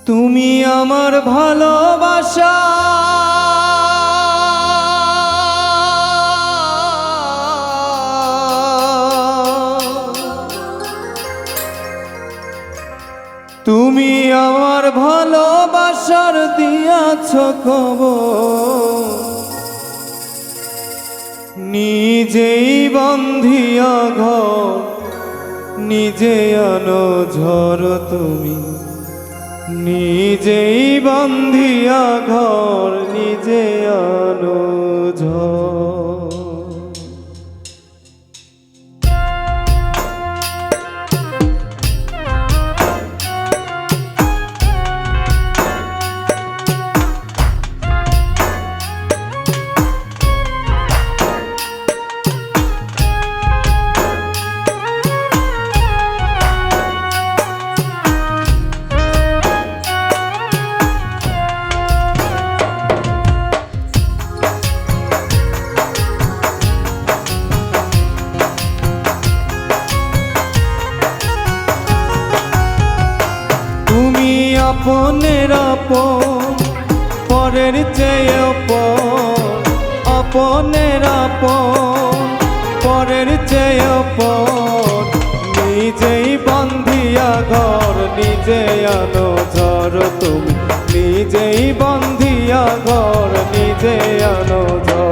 তুমি আমার ভালোবাসা তুমি আমার ভালোবাসার দিয়াছ খবর নিজেই বন্ধিয়া ঘর নিজে আনো ঝড় তুমি নিজেই বন্ধিয়া ঘর নিজে আনো ঝড়। আপনের আপন পরের চেয়ে আপন আপনের আপন পরের চেয়ে আপন নিজেই বন্ধিয়া ঘর নিজে আনো ঝড় তুমি নিজেই বন্ধিয়া ঘর নিজে আনো ঝড়।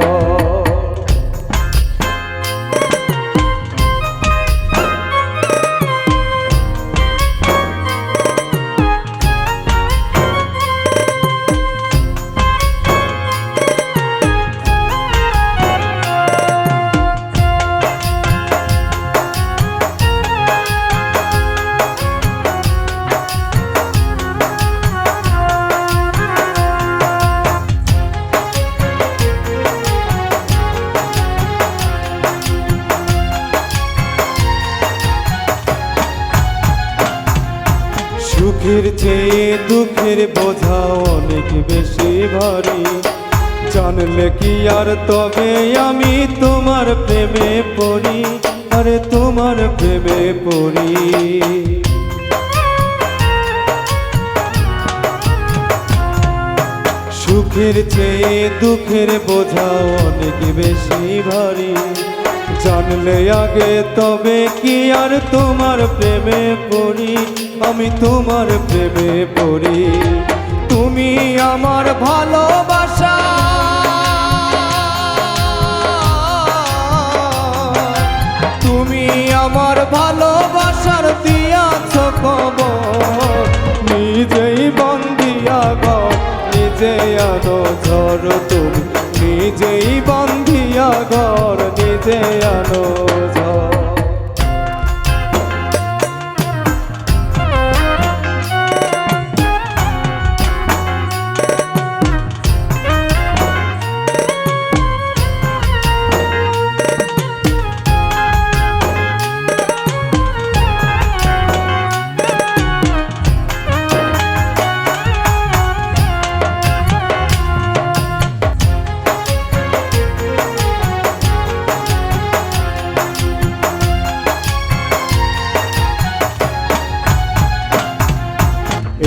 সুখের চেয়ে দুঃখের বোঝা অনেক বেশি ভারী জানলে কি আর তবে আমি তোমার প্রেমে পড়ি আরে তোমার প্রেমে পড়ি। সুখের চেয়ে দুঃখের বোঝা অনেক বেশি ভারী জানলে আগে তবে কি আর তোমার প্রেমে পড়ি আমি তোমার প্রেমে পড়ি। তুমি আমার ভালোবাসা তুমি আমার ভালোবাসার দিয়াছ খবর নিজেই বন্ধিয়া ঘর নিজে আনো ঝড় তুমি নিজেই বন্ধিয়া ঘর নিজে আনো ঝড়।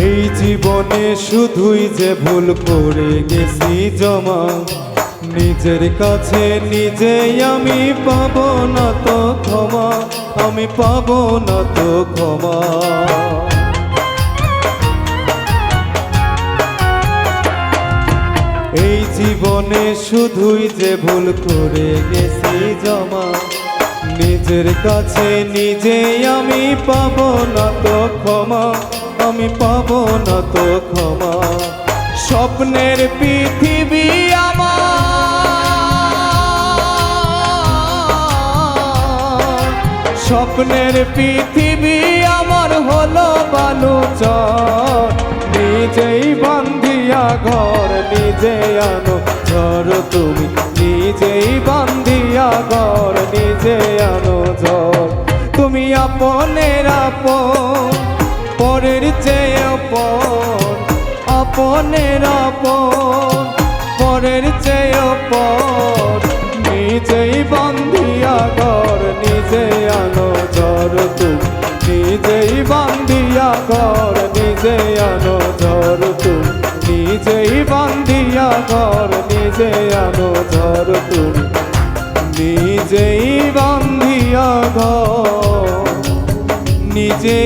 এই জীবনে শুধুই যে ভুল করে গেছি জমা নিজের কাছে নিজেই আমি পাবো না তো ক্ষমা আমি পাবো না তো ক্ষমা। এই জীবনে শুধুই যে ভুল করে গেছি জমা নিজের কাছে নিজেই আমি পাবো না তো ক্ষমা আমি পাবো না তো ক্ষমা। স্বপ্নের পৃথিবী আমার স্বপ্নের পৃথিবী আমার হলো বালুচর নিজেই বন্ধিয়া ঘর নিজে আনো ঝড় তুমি নিজেই বন্ধিয়া ঘর নিজে আনো ঝড়। তুমি আপনের আপন পরের চেয়ে আপন আপনের আপন পরের চেয়ে আপন নিজেই বন্ধিয়া ঘর নিজে আনো ঝড় তুমি নিজেই বন্ধিয়া ঘর নিজে আনো ঝড়। ঝড় তুমি, নিজেই বান্ধিয়া ঘর নিজে আনো ঝড় তুমি, নিজেই বান্ধিয়া ঘর নিজে